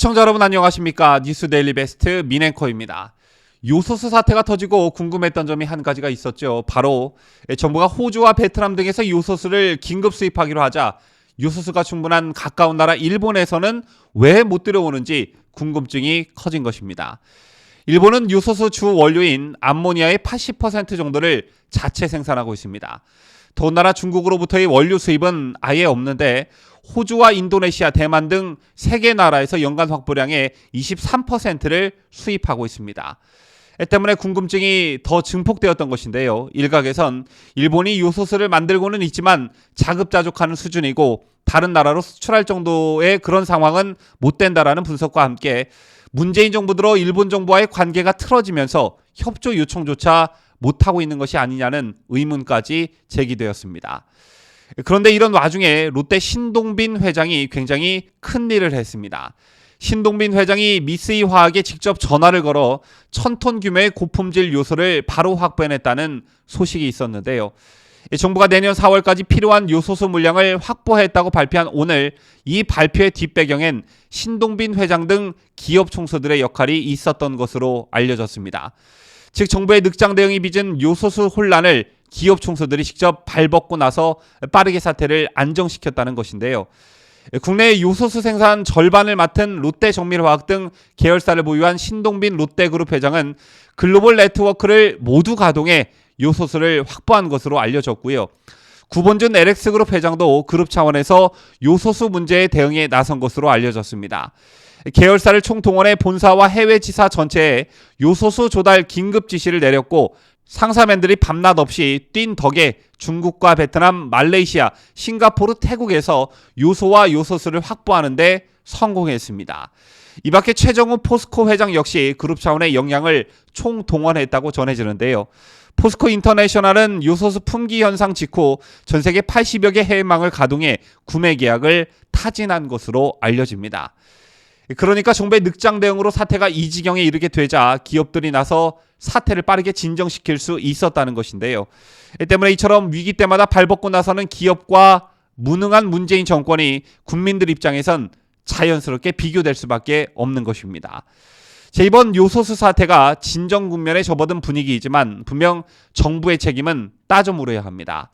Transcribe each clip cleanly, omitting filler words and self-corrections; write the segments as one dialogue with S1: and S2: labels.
S1: 시청자 여러분 안녕하십니까? 뉴스 데일리 베스트 민앵커입니다. 요소수 사태가 터지고 궁금했던 점이 한 가지가 있었죠. 바로 정부가 호주와 베트남 등에서 요소수를 긴급 수입하기로 하자 요소수가 충분한 가까운 나라 일본에서는 왜 못 들여오는지 궁금증이 커진 것입니다. 일본은 요소수 주 원료인 암모니아의 80% 정도를 자체 생산하고 있습니다. 더군다나 중국으로부터의 원료 수입은 아예 없는데 호주와 인도네시아, 대만 등 3개 나라에서 연간 확보량의 23%를 수입하고 있습니다. 이 때문에 궁금증이 더 증폭되었던 것인데요. 일각에선 일본이 요소수를 만들고는 있지만 자급자족하는 수준이고 다른 나라로 수출할 정도의 그런 상황은 못 된다라는 분석과 함께 문재인 정부 들어 일본 정부와의 관계가 틀어지면서 협조 요청조차 못하고 있는 것이 아니냐는 의문까지 제기되었습니다. 그런데 이런 와중에 롯데 신동빈 회장이 굉장히 큰 일을 했습니다. 신동빈 회장이 미쓰이 화학에 직접 전화를 걸어 1000톤 규모의 고품질 요소를 바로 확보해냈다는 소식이 있었는데요. 정부가 내년 4월까지 필요한 요소수 물량을 확보했다고 발표한 오늘 이 발표의 뒷배경엔 신동빈 회장 등 기업 총수들의 역할이 있었던 것으로 알려졌습니다. 즉 정부의 늑장 대응이 빚은 요소수 혼란을 기업 총수들이 직접 발벗고 나서 빠르게 사태를 안정시켰다는 것인데요. 국내 요소수 생산 절반을 맡은 롯데정밀화학 등 계열사를 보유한 신동빈 롯데그룹 회장은 글로벌 네트워크를 모두 가동해 요소수를 확보한 것으로 알려졌고요. 구본준 LX그룹 회장도 그룹 차원에서 요소수 문제에 대응에 나선 것으로 알려졌습니다. 계열사를 총동원해 본사와 해외 지사 전체에 요소수 조달 긴급 지시를 내렸고 상사맨들이 밤낮 없이 뛴 덕에 중국과 베트남, 말레이시아, 싱가포르, 태국에서 요소와 요소수를 확보하는 데 성공했습니다. 이 밖에 최정우 포스코 회장 역시 그룹 차원의 역량을 총동원했다고 전해지는데요. 포스코 인터내셔널은 요소수 품귀 현상 직후 전 세계 80여 개 해외망을 가동해 구매 계약을 타진한 것으로 알려집니다. 그러니까 정부의 늑장 대응으로 사태가 이 지경에 이르게 되자 기업들이 나서 사태를 빠르게 진정시킬 수 있었다는 것인데요. 이 때문에 이처럼 위기 때마다 발벗고 나서는 기업과 무능한 문재인 정권이 국민들 입장에선 자연스럽게 비교될 수밖에 없는 것입니다. 이번 요소수 사태가 진정 국면에 접어든 분위기이지만 분명 정부의 책임은 따져 물어야 합니다.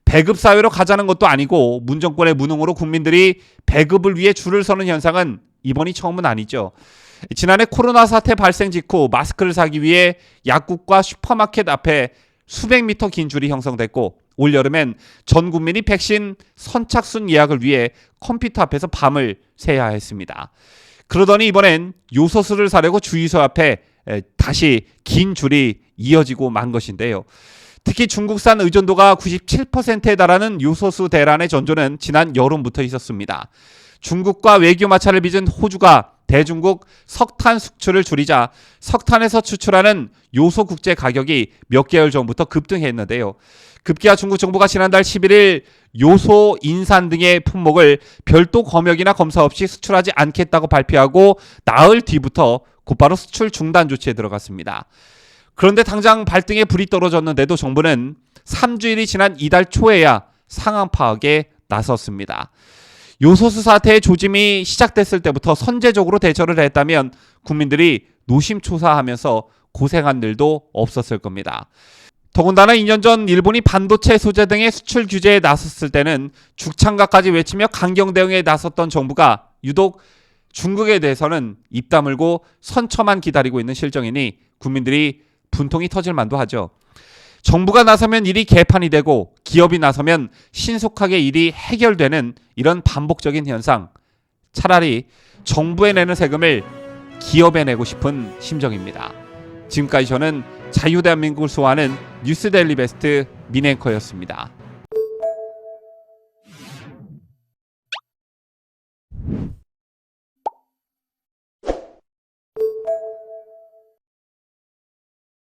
S1: 배급 사회로 가자는 것도 아니고 문 정권의 무능으로 국민들이 배급을 위해 줄을 서는 현상은 이번이 처음은 아니죠. 지난해 코로나 사태 발생 직후 마스크를 사기 위해 약국과 슈퍼마켓 앞에 수백 미터 긴 줄이 형성됐고 올여름엔 전 국민이 백신 선착순 예약을 위해 컴퓨터 앞에서 밤을 새야 했습니다. 그러더니 이번엔 요소수를 사려고 주유소 앞에 다시 긴 줄이 이어지고 만 것인데요. 특히 중국산 의존도가 97%에 달하는 요소수 대란의 전조는 지난 여름부터 있었습니다. 중국과 외교 마찰을 빚은 호주가 대중국 석탄 수출을 줄이자 석탄에서 추출하는 요소 국제 가격이 몇 개월 전부터 급등했는데요. 급기야 중국 정부가 지난달 11일 요소, 인산 등의 품목을 별도 검역이나 검사 없이 수출하지 않겠다고 발표하고 나흘 뒤부터 곧바로 수출 중단 조치에 들어갔습니다. 그런데 당장 발등에 불이 떨어졌는데도 정부는 3주일이 지난 이달 초에야 상황 파악에 나섰습니다. 요소수 사태의 조짐이 시작됐을 때부터 선제적으로 대처를 했다면 국민들이 노심초사하면서 고생한 일도 없었을 겁니다. 더군다나 2년 전 일본이 반도체 소재 등의 수출 규제에 나섰을 때는 죽창가까지 외치며 강경 대응에 나섰던 정부가 유독 중국에 대해서는 입 다물고 선처만 기다리고 있는 실정이니 국민들이 분통이 터질 만도 하죠. 정부가 나서면 일이 개판이 되고 기업이 나서면 신속하게 일이 해결되는 이런 반복적인 현상. 차라리 정부에 내는 세금을 기업에 내고 싶은 심정입니다. 지금까지 저는 자유대한민국을 수호하는 뉴스 데일리 베스트 민앵커였습니다.